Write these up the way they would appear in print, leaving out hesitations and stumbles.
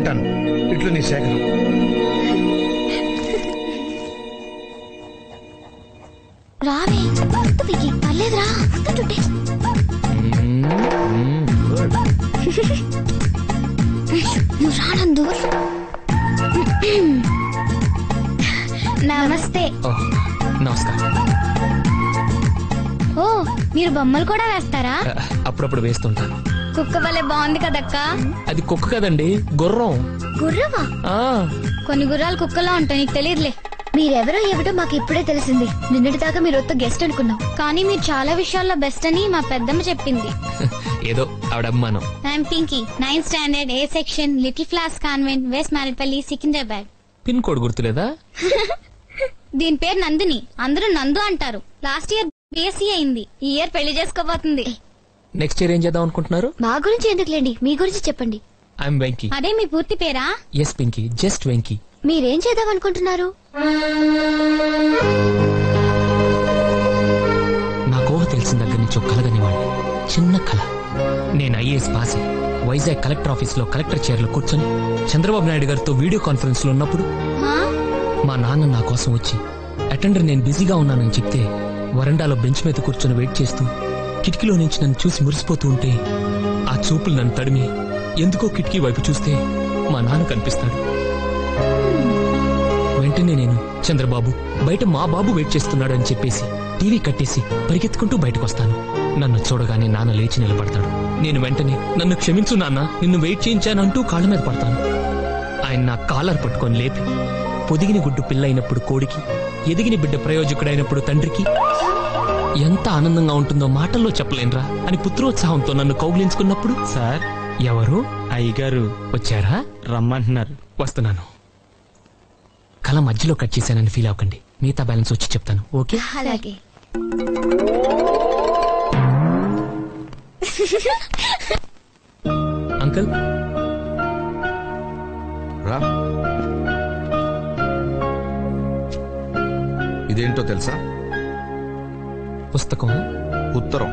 ఉంటాను. ఇట్లు నీ శేఖరం. రావే పర్లేదురా వస్తుంటే నువ్వు రానందు. నమస్తే. నమస్కారం. ఓ మీరు బొమ్మలు కూడా వేస్తారా? అప్పుడప్పుడు వేస్తుంటాను. కుక్క వల్లే బాగుంది కదక్క. అది కుక్క కదండి, గుర్రం. గుర్రవా? కొన్ని గుర్రాలు కుక్కలా ఉంటాయి, నీకు తెలియదులే. మీరెవరో ఏమిటో మాకు ఇప్పుడే తెలిసింది. నిన్నటి దాకా మీరు వద్ద గెస్ట్ అనుకున్నాం, కానీ మీరు చాలా విషయాల్లో బెస్ట్ అని మా పెద్దమ్మ చెప్పింది. ఏదో ఆవిడ అభిమానం. I'm Pinky, 9th standard, A section, little floss convent, west Marredpally, Secunderabad. Pin code గుర్తులేదా? దీని పేరు నందిని, అందరూ నందు అంటారు. లాస్ట్ ఇయర్ బిఎస్సీ అయింది, ఈ ఇయర్ పెళ్లి చేసుకోబోతుంది. నెక్స్ట్ ఇయర్ ఏం చేద్దాం అనుకుంటున్నారు? మా గురించి ఎందుకులేండి, మీ గురించి చెప్పండి. ఐఎమ్ వెంకీ. అదే మీ పూర్తి పేరా? Yes Pinky, just Venky. మీరేం చేద్దాం అనుకుంటున్నారు? నా కోహ తెలిసిన దగ్గర నుంచి ఒక కలగనివాడిని, చిన్న కళ. నేను ఐఏఎస్ పాస్ అయ్యి వైజాగ్ కలెక్టర్ ఆఫీస్ లో కలెక్టర్ చైర్ లో కూర్చొని చంద్రబాబు నాయుడు గారితో వీడియో కాన్ఫరెన్స్ లో ఉన్నప్పుడు మా నాన్న నా కోసం వచ్చి అటెండర్ నేను బిజీగా ఉన్నానని చెప్తే వరండాలో బెంచ్ మీద కూర్చొని వెయిట్ చేస్తూ కిటికీలో నుంచి నన్ను చూసి మురిసిపోతూ ఉంటే ఆ చూపులు నన్ను తడిమి ఎందుకో కిటికీ వైపు చూస్తే మా నాన్న కనిపిస్తాడు. వెంటనే నేను చంద్రబాబు బయట మా బాబు వెయిట్ చేస్తున్నాడు అని చెప్పేసి టీవీ కట్టేసి పరిగెత్తుకుంటూ బయటకు వస్తాను. నన్ను చూడగానే నాన్న లేచి నిలబడతాడు. నేను వెంటనే నన్ను క్షమించు నాన్న, నిన్ను వెయిట్ చేయించానంటూ కాళ్ళ మీద పడతాను. ఆయన నా కాలర్ పట్టుకొని లేపి పొదిగిన గుడ్డు పిల్ల అయినప్పుడు కోడికి, ఎదిగిన బిడ్డ ప్రయోజకుడైనప్పుడు తండ్రికి ఎంత ఆనందంగా ఉంటుందో మాటల్లో చెప్పలేనురా అని పుత్రోత్సాహంతో నన్ను కౌగిలించుకున్నప్పుడు, సార్ ఎవరు? అయ్యగారు వచ్చారా? రమ్మంటున్నారు. వస్తున్నాను. కళ మధ్యలో కట్ చేశానని ఫీల్ అవ్వకండి, మిగతా బ్యాలెన్స్ వచ్చి చెప్తాను. ఓకే? అలాగే. అంకుల్ రా. ఇదేంటో తెలుసా? పుస్తకం. ఉత్తరం.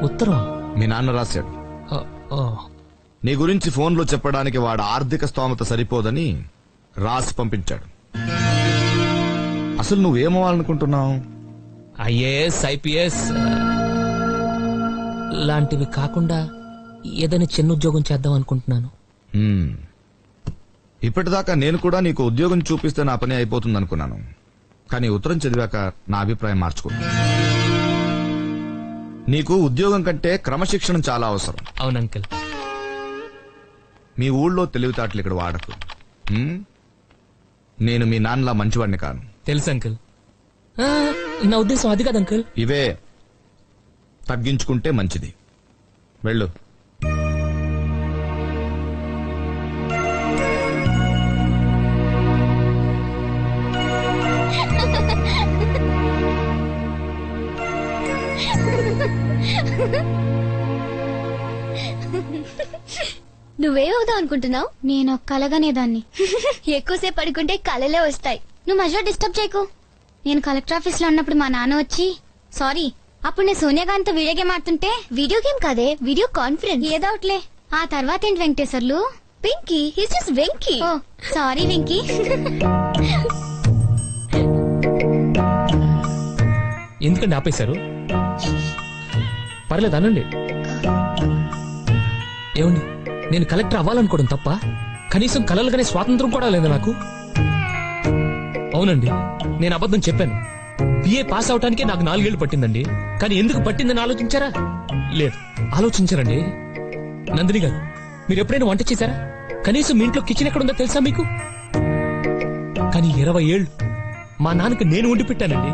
ఉత్తరం మీ నాన్న రాశాడు. ఓ, నీ గురించి ఫోన్లో చెప్పడానికి వాడు ఆర్థిక స్తోమత సరిపోదని రాసి పంపించాడు. అసలు నువ్వేమవ్వాలనుకుంటున్నావు? ఐఏఎస్, ఐపీఎస్ లాంటివి కాకుండా ఏదైనా చిన్న ఉద్యోగం చేద్దాం అనుకుంటున్నాను. ఇప్పటిదాకా నేను కూడా నీకు ఉద్యోగం చూపిస్తే నా పని అయిపోతుంది అనుకున్నాను, కానీ ఉత్తరం చదివాక నా అభిప్రాయం మార్చుకున్నా. నీకు ఉద్యోగం కంటే క్రమశిక్షణ చాలా అవసరం. అవును అంకుల్. మీ ఊళ్ళో తెలివితేటలు ఇక్కడ వాడకు. నేను మీ నాన్నలా మంచివాడిని కాను. తెలుసు అంకుల్. నా ఉద్దేశం అది కాదు అంకుల్. ఇవే తగ్గించుకుంటే మంచిది. వెళ్ళు. నువ్వేమవుదాం అనుకుంటున్నావు? నేను కలగనేదాన్ని. ఎక్కువసేపు పడుకుంటే కలలే వస్తాయి. నువ్వు మధ్యలో డిస్టర్బ్ చేయకు. నేను కలెక్టర్ ఆఫీస్ లో ఉన్నప్పుడు మా నాన్న వచ్చి, సారీ, అప్పుడు నేను సోనియా గాంధీతో వీడియో గేమ్ ఆడుతుంటే, వీడియో గేమ్ కాదే, వీడియో కాన్ఫరెన్స్, ఏదోట్లే. ఆ తర్వాత ఏంటి Venkateswarlu? Pinky, his just Venky. Oh sorry Venky. ఎందుకంటే ఆపేశారు? పర్లేదు అనండి. ఏమండి, నేను కలెక్టర్ అవ్వాలనుకోవడం తప్ప? కనీసం కలలుగానే స్వాతంత్రం కూడా లేదా నాకు? అవునండి, నేను అబద్ధం చెప్పాను. బిఏ పాస్ అవటానికే నాకు 4 ఏళ్లు పట్టిందండి. కానీ ఎందుకు పట్టిందని ఆలోచించారా? లేదు, ఆలోచించారండి. నందిని గారు, మీరు ఎప్పుడైనా వంట చేశారా? కనీసం మీ ఇంట్లో కిచెన్ ఎక్కడుందో తెలుసా మీకు? కానీ 20 ఏళ్లు మా నాన్నకి నేను వండి పెట్టానండి.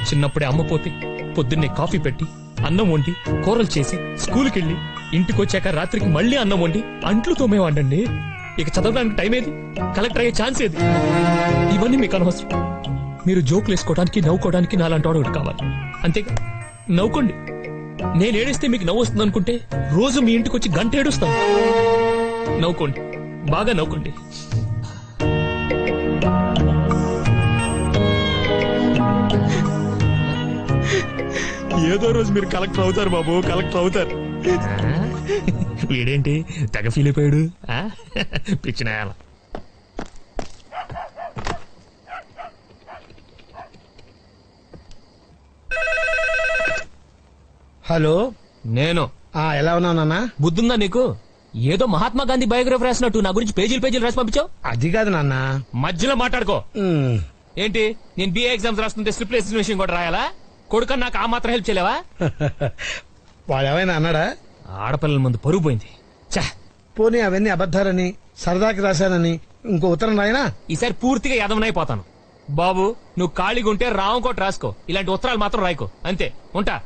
చిన్నప్పుడే అమ్మ పోతే పొద్దున్నే కాఫీ పెట్టి, అన్నం వండి, కూరలు చేసి, స్కూల్కి వెళ్ళి, ఇంటికి వచ్చాక రాత్రికి మళ్లీ అన్నం వండి అంట్లు తోమేవాడండి. ఇక చదవడానికి టైం ఏది? కలెక్టర్ అయ్యే ఛాన్స్ ఏది? ఇవన్నీ మీకు అనవసరం. మీరు జోకులు వేసుకోవడానికి, నవ్వుకోవడానికి నాలాంటి వాడు ఒకటి కావాలి. అంతేగా? నవ్వుకోండి. నేను ఏడిస్తే మీకు నవ్వు వస్తుంది అనుకుంటే రోజు మీ ఇంటికి వచ్చి గంట ఏడుస్తాను. నవ్వుకోండి, బాగా నవ్వుకోండి. ఏదో రోజు మీరు కలెక్టర్ అవుతారు బాబు, కలెక్టర్ అవుతారు. వీడేంటి తెగ ఫీల్ అయిపోయాడు పిచ్చిన హలో. నేను ఎలా ఉన్నావు నాన్న? బుద్ధుందా నీకు? ఏదో మహాత్మా గాంధీ బయోగ్రఫీ రాసినట్టు నా గురించి పేజీలు పేజీలు రాసి పంపించావు. అది కాదు నాన్న. మధ్యలో మాట్లాడుకో. ఏంటి నేను బిఏ ఎగ్జామ్స్ రాస్తుంటే స్లిప్ విషయం కూడా రాయాలా? కొడుకని నాకు ఆ మాత్రం హెల్ప్ చేయలేవా? వాడు ఏమైనా అన్నాడా? ఆడపిల్లల ముందు పరుగు పోయింది. ఛ! పోనీ అవన్నీ అబద్ధాలని సరదాకి రాశానని ఇంకో ఉత్తరం రాయనా? ఈసారి పూర్తిగా యదవనైపోతాను. బాబు నువ్వు ఖాళీగా ఉంటే రామకోట రాసుకో, ఇలాంటి ఉత్తరాలు మాత్రం రాయకో. అంతే, ఉంటా.